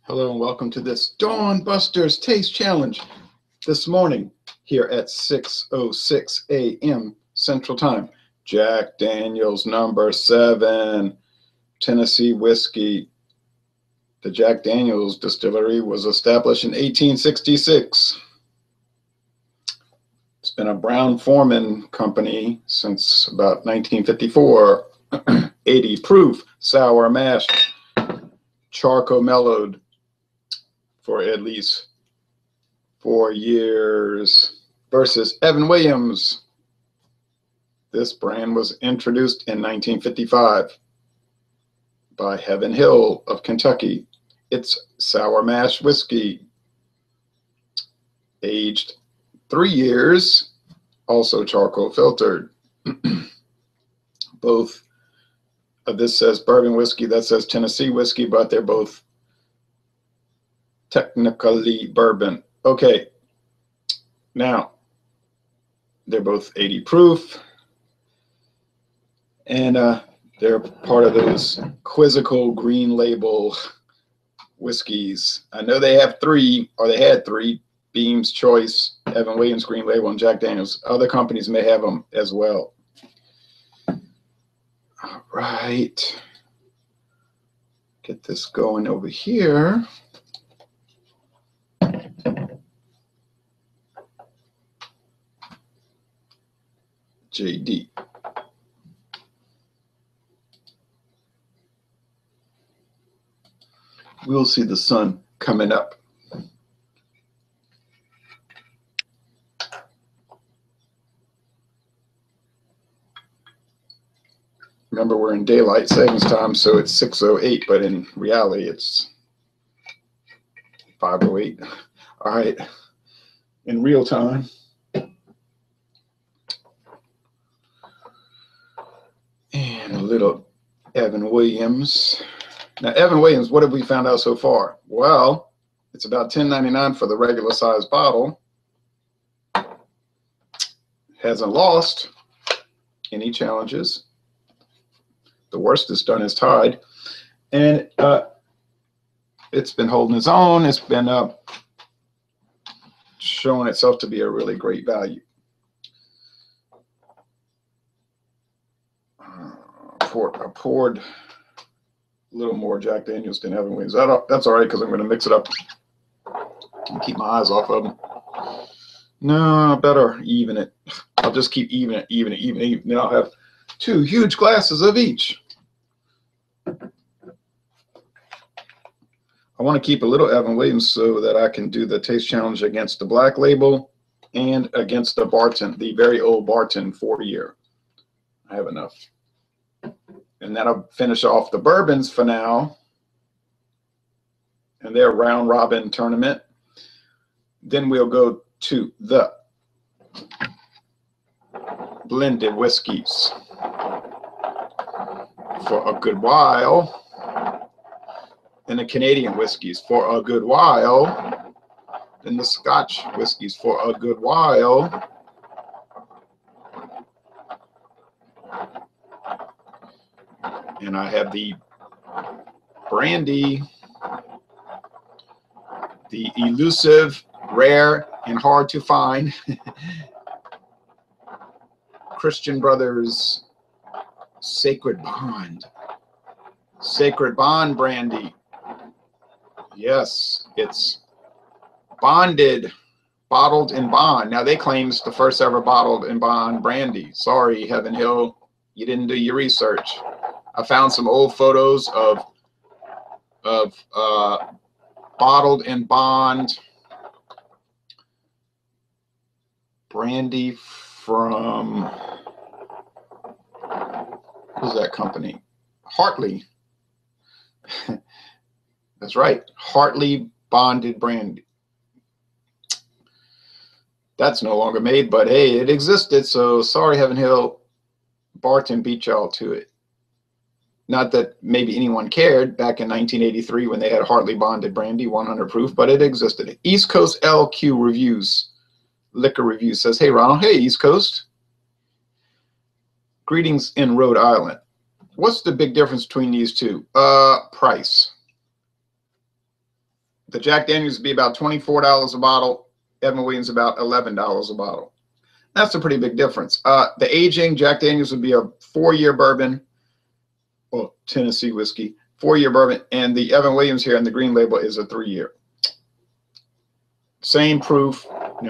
Hello and welcome to this Dawn Busters Taste Challenge this morning here at 6:06 a.m. Central Time. Jack Daniel's number 7 Tennessee whiskey. The Jack Daniel's distillery was established in 1866. It's been a Brown-Forman company since about 1954. 80 proof sour mash, charcoal mellowed for at least 4 years versus Evan Williams. This brand was introduced in 1955 by Heaven Hill of Kentucky. It's sour mash whiskey, aged 3 years, also charcoal filtered. Both of this says bourbon whiskey, that says Tennessee whiskey, but they're both technically bourbon. Okay, now they're both 80 proof, and they're part of those quizzical green label whiskeys. I know they have 3, or they had 3: Beam's Choice, Evan Williams Green Label, and Jack Daniel's. Other companies may have them as well. All right, get this going over here. JD. We'll see the sun coming up. Remember, we're in daylight savings time, so it's 6:08, but in reality, it's 5:08. All right, in real time. And a little Evan Williams. Now, Evan Williams, what have we found out so far? Well, it's about $10.99 for the regular size bottle. Hasn't lost any challenges. The worst it's done is tied. And it's been holding its own. It's been showing itself to be a really great value. I poured a little more Jack Daniel's than Evan Williams. That's all right, because I'm going to mix it up and keep my eyes off of them. No, I better even it. I'll just keep even it. Then I'll have 2 huge glasses of each. I want to keep a little Evan Williams so that I can do the taste challenge against the Black Label and against the Barton, the very old Barton 4-year. I have enough. And that'll finish off the bourbons for now and their round robin tournament. Then we'll go to the blended whiskeys for a good while, and the Canadian whiskeys for a good while, and the Scotch whiskeys for a good while. And I have the brandy, the elusive, rare, and hard to find Christian Brothers Sacred Bond. Sacred Bond brandy. Yes, it's bonded, bottled in bond. Now, they claim it's the first ever bottled in bond brandy. Sorry, Heaven Hill, you didn't do your research. I found some old photos of bottled in bond brandy from, who's that company? Hartley. That's right, Hartley bonded brandy. That's no longer made, but hey, it existed, so sorry, Heaven Hill. Barton beat y'all to it. Not that maybe anyone cared back in 1983 when they had Hartley bonded brandy, 100 proof, but it existed. East Coast LQ Reviews, Liquor Review says, hey, Ronald. Hey, East Coast. Greetings in Rhode Island. What's the big difference between these two? Price. The Jack Daniels would be about $24 a bottle. Evan Williams about $11 a bottle. That's a pretty big difference. The aging, Jack Daniels would be a 4-year bourbon, or Tennessee whiskey, 4-year bourbon, and the Evan Williams here in the green label is a 3-year. Same proof,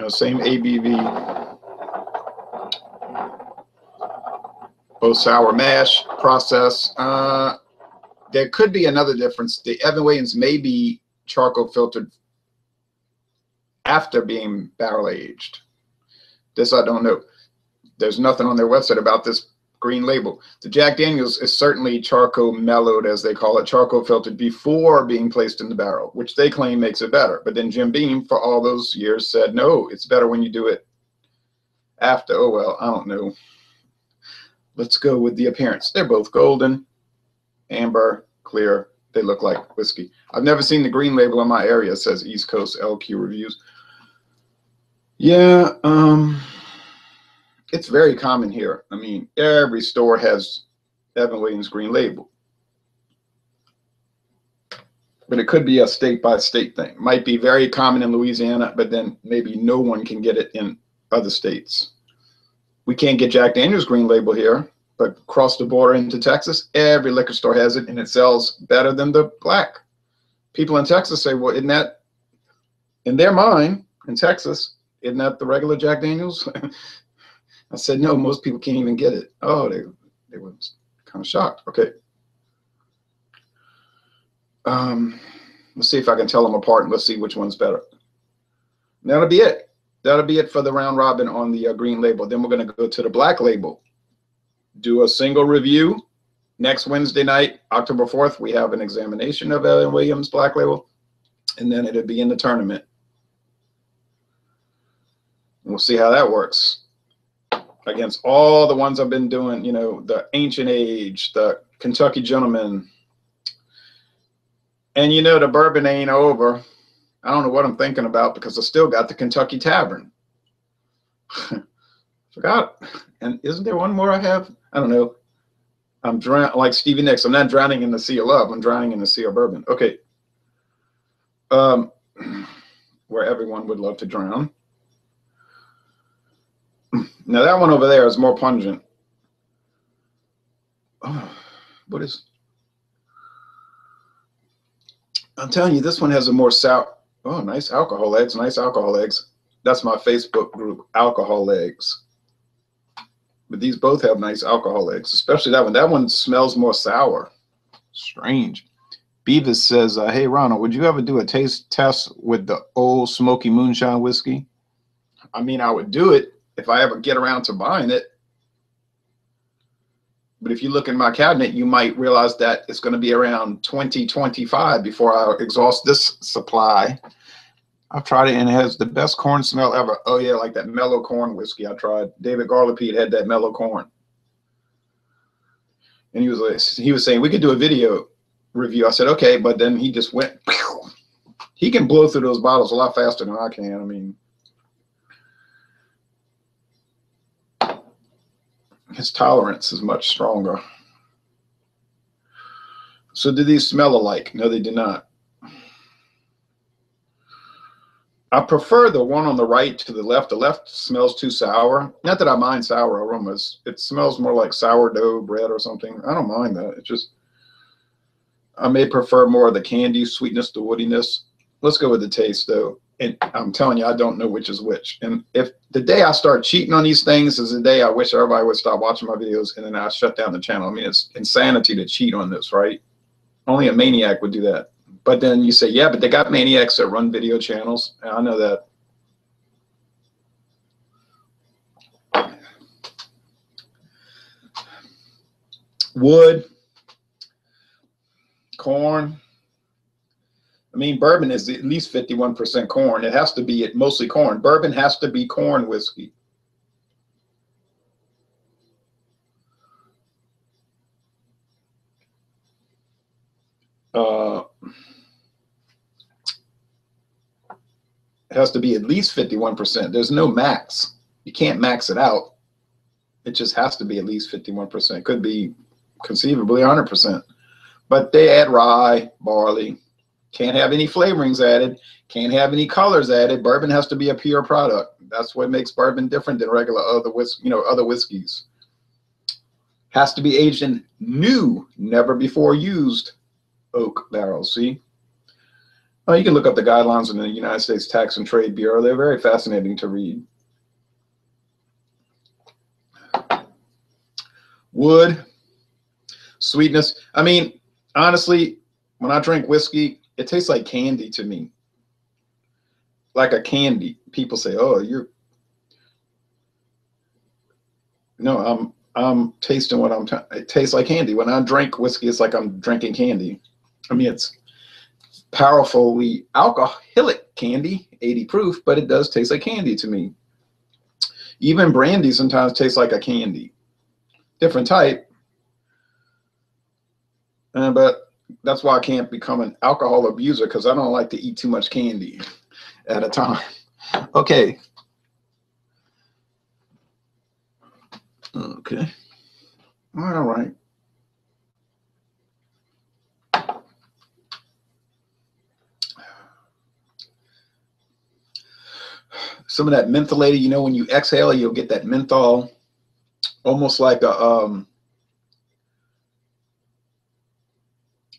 same ABV. Both sour mash process. There could be another difference. The Evan Williams may be charcoal filtered after being barrel aged. This I don't know. There's nothing on their website about this green label. The Jack Daniels is certainly charcoal mellowed, as they call it, charcoal filtered before being placed in the barrel, which they claim makes it better. But then Jim Beam, for all those years, said, no, it's better when you do it after. Oh, well, I don't know. Let's go with the appearance. They're both golden, amber, clear. They look like whiskey. I've never seen the green label in my area. It says East Coast LQ Reviews. Yeah, it's very common here. I mean, every store has Evan Williams green label. But it could be a state-by-state thing. Might be very common in Louisiana, but then maybe no one can get it in other states. We can't get Jack Daniels green label here, but across the border into Texas, every liquor store has it, and it sells better than the black. People in Texas say, well, isn't that, in their mind, in Texas, isn't that the regular Jack Daniels? I said, no, most people can't even get it. Oh, they were kind of shocked. Okay. Let's see if I can tell them apart, and let's see which one's better. That'll be it. That'll be it for the round robin on the green label. Then we're going to go to the black label. Do a single review. Next Wednesday night, October 4th, we have an examination of Evan Williams black label, and then it'll be in the tournament. We'll see how that works against all the ones I've been doing, the Ancient Age, the Kentucky Gentleman. And the bourbon ain't over. I don't know what I'm thinking about because I still got the Kentucky Tavern. Forgot. And isn't there one more I have? I don't know. I'm drowning like Stevie Nicks. I'm not drowning in the sea of love. I'm drowning in the sea of bourbon. Okay. Where everyone would love to drown. Now that one over there is more pungent. Oh, what is? I'm telling you, this one has a more sour. Oh, nice alcohol eggs. Nice alcohol eggs. That's my Facebook group, Alcohol Eggs. But these both have nice alcohol eggs, especially that one. That one smells more sour. Strange. Beavis says, hey, Ronald, would you ever do a taste test with the Old Smoky Moonshine whiskey? I mean, I would do it if I ever get around to buying it. But if you look in my cabinet, you might realize that it's going to be around 2025 before I exhaust this supply. I've tried it and it has the best corn smell ever. Oh yeah, like that mellow corn whiskey I tried. David Garlipeed had that mellow corn. And he was saying we could do a video review. I said, okay, but then he just went, pew. He can blow through those bottles a lot faster than I can. I mean, his tolerance is much stronger. So do these smell alike? No, they do not. I prefer the one on the right to the left. The left smells too sour. Not that I mind sour aromas. It smells more like sourdough bread or something. I don't mind that. It's just, I may prefer more of the candy sweetness, the woodiness. Let's go with the taste though. And I'm telling you, I don't know which is which. And if the day I start cheating on these things is the day I wish everybody would stop watching my videos and then I shut down the channel. I mean, it's insanity to cheat on this, right? Only a maniac would do that. But then you say, yeah, but they got maniacs that run video channels. And I know that. Wood, corn. I mean, bourbon is at least 51% corn. It has to be mostly corn. Bourbon has to be corn whiskey. It has to be at least 51%. There's no max. You can't max it out. It just has to be at least 51%. Could be conceivably 100%. But they add rye, barley. Can't have any flavorings added. Can't have any colors added. Bourbon has to be a pure product. That's what makes bourbon different than regular other other whiskeys. Has to be aged in new, never before used oak barrels. See? Oh, you can look up the guidelines in the United States Tax and Trade Bureau. They're very fascinating to read. Wood, sweetness. I mean, honestly, when I drink whiskey, it tastes like candy to me. Like a candy. People say, "Oh, you're." No, I'm tasting what it tastes like candy. When I drink whiskey, it's like I'm drinking candy. I mean, it's powerfully alcoholic candy, 80 proof, but it does taste like candy to me. Even brandy sometimes tastes like a candy. Different type. But that's why I can't become an alcohol abuser, because I don't like to eat too much candy at a time. Okay. Okay. All right. Some of that mentholated, you know, when you exhale, you'll get that menthol, almost like a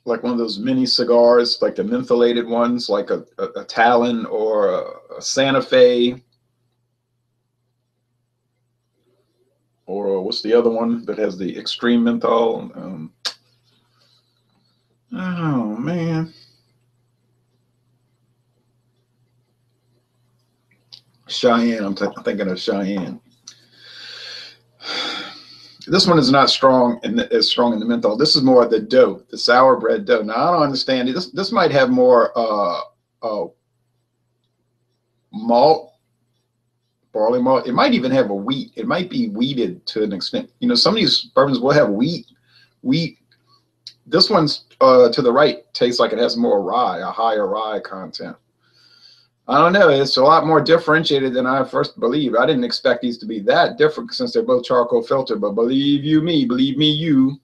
like one of those mini cigars, like the mentholated ones, like a Talon or a Santa Fe, or what's the other one that has the extreme menthol? Oh man, Cheyenne. I'm thinking of Cheyenne. This one is not strong and as strong in the menthol. This is more the dough, the sour bread dough. Now I don't understand it. This might have more malt, barley malt. It might even have a wheat. It might be wheated to an extent. You know, some of these bourbons will have wheat. This one's to the right tastes like it has more rye, a higher rye content. I don't know. It's a lot more differentiated than I first believed. I didn't expect these to be that different since they're both charcoal filtered, but believe me, you,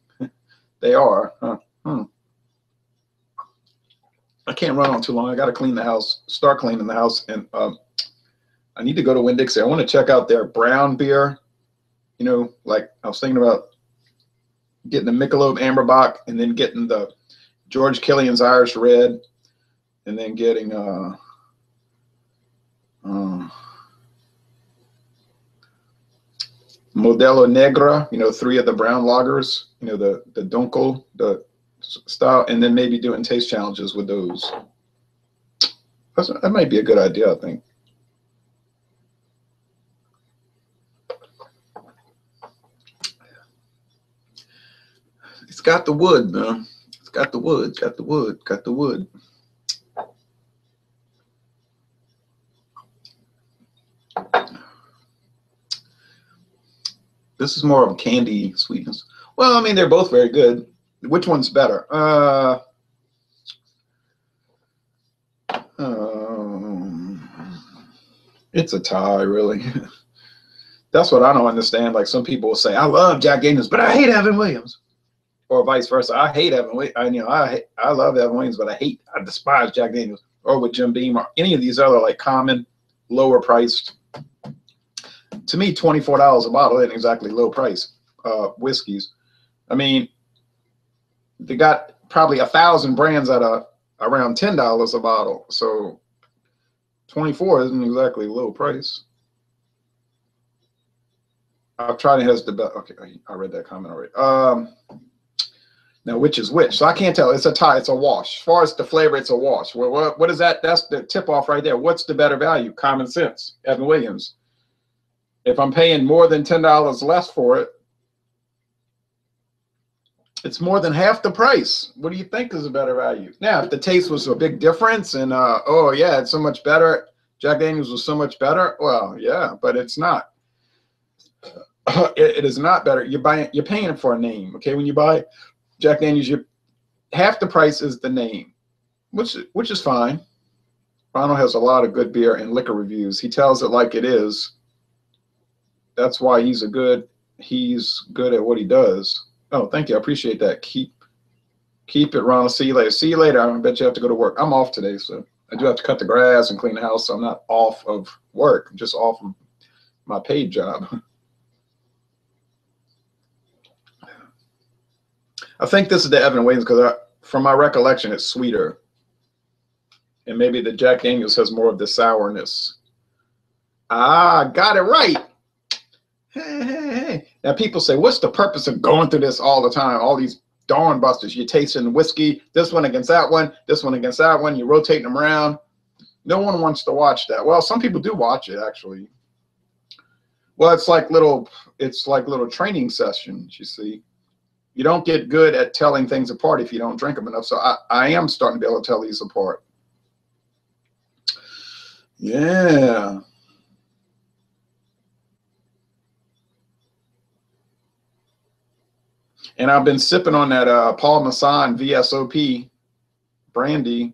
they are. I can't run on too long. I got to clean the house, start cleaning the house, and I need to go to Winn-Dixie. I want to check out their brown beer. You know, like I was thinking about getting the Michelob Amber Bock and then getting the George Killian's Irish Red and then getting Modelo Negra, you know, 3 of the brown lagers, you know, the Dunkel, the style, and then maybe doing taste challenges with those. That might be a good idea, I think. It's got the wood, man. It's got the wood, got the wood, got the wood. This is more of a candy sweetness. Well, I mean, they're both very good. Which one's better? It's a tie, really. That's what I don't understand. Like some people will say, I love Jack Daniels, but I hate Evan Williams. Or vice versa. I hate Evan Williams. I love Evan Williams, but I despise Jack Daniels. Or with Jim Beam or any of these other like common, lower priced. To me, $24 a bottle isn't exactly low price whiskeys. I mean, they got probably 1,000 brands at around $10 a bottle. So 24 isn't exactly low price. I've tried it, has the best. Okay, I read that comment already. Now, which is which? So I can't tell. It's a tie. It's a wash. As far as the flavor, it's a wash. Well, what is that? That's the tip off right there. What's the better value? Common sense. Evan Williams. If I'm paying more than $10 less for it, it's more than half the price. What do you think is a better value? Now, if the taste was a big difference and, oh, yeah, it's so much better, Jack Daniels was so much better, well, yeah, but it's not. It is not better. You're paying for a name, okay? When you buy Jack Daniels, half the price is the name, which is fine. Ronald has a lot of good beer and liquor reviews. He tells it like it is. That's why he's good at what he does. Oh, thank you. I appreciate that. Keep it, Ronald. See you later. See you later. I bet you have to go to work. I'm off today, so I do have to cut the grass and clean the house. So I'm not off of work. I'm just off of my paid job. I think this is the Evan Williams because from my recollection, it's sweeter. And maybe the Jack Daniels has more of the sourness. Ah, got it right. Hey. Now people say, what's the purpose of going through this all the time? All these Dawn Busters. You're tasting whiskey, this one against that one, this one against that one. You're rotating them around. No one wants to watch that. Well, some people do watch it, actually. Well, it's like little training sessions, you see. You don't get good at telling things apart if you don't drink them enough. So I am starting to be able to tell these apart. Yeah. And I've been sipping on that Paul Masson VSOP brandy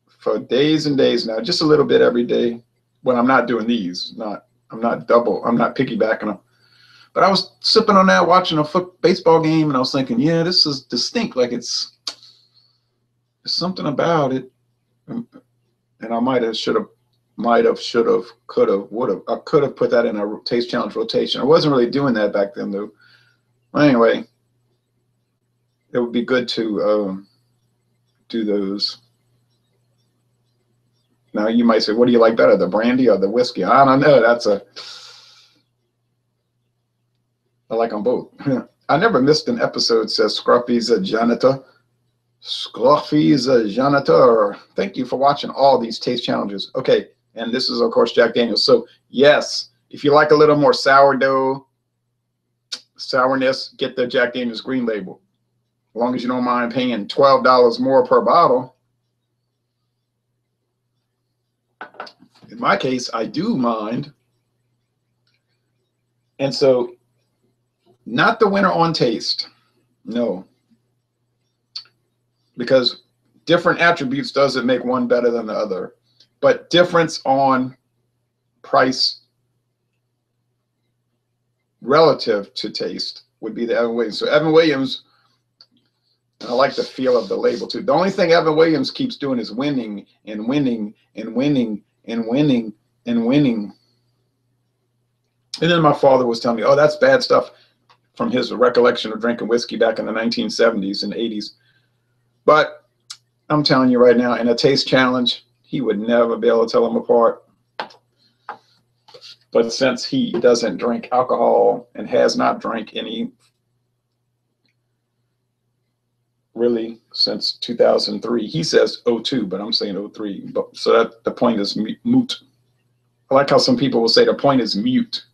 for days and days now, just a little bit every day when I'm not doing these. I'm not piggybacking them. But I was sipping on that, watching a baseball game, and I was thinking, yeah, this is distinct. Like there's something about it. And I might have, should have, could have, would have. I could have put that in a taste challenge rotation. I wasn't really doing that back then, though. Well, anyway, it would be good to do those. Now you might say, what do you like better, the brandy or the whiskey? I don't know. I like them both. I never missed an episode, says Scruffy's a janitor. Scruffy's a janitor. Thank you for watching all these taste challenges. Okay, and this is, of course, Jack Daniels. So, yes, if you like a little more sourness, get the Jack Daniels Green Label. As long as you don't mind paying $12 more per bottle. In my case, I do mind. And so, not the winner on taste. No. Because different attributes doesn't make one better than the other. But difference on price relative to taste would be the Evan Williams. So Evan Williams, I like the feel of the label too. The only thing Evan Williams keeps doing is winning and winning and winning and winning and winning. And then my father was telling me, oh, that's bad stuff, from his recollection of drinking whiskey back in the 1970s and 80s. But I'm telling you right now, in a taste challenge, he would never be able to tell them apart. But since he doesn't drink alcohol and has not drank any really since 2003, he says 02, but I'm saying 03. But so that the point is moot. I like how some people will say the point is mute.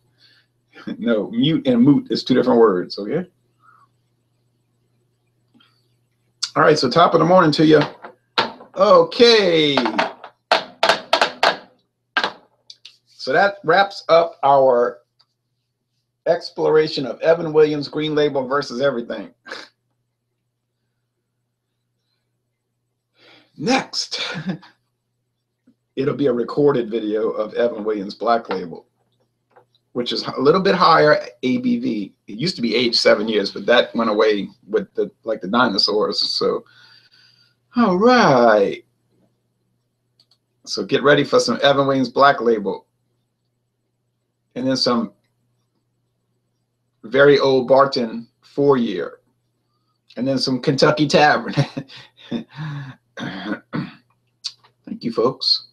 No, mute and moot is two different words, okay? All right, so top of the morning to you. Okay. So that wraps up our exploration of Evan Williams Green Label versus everything. Next, it'll be a recorded video of Evan Williams Black Label, which is a little bit higher ABV. It used to be aged 7 years, but that went away with the dinosaurs. So, all right. So get ready for some Evan Williams Black Label. And then some very old Barton 4-year. And then some Kentucky Tavern. Thank you, folks.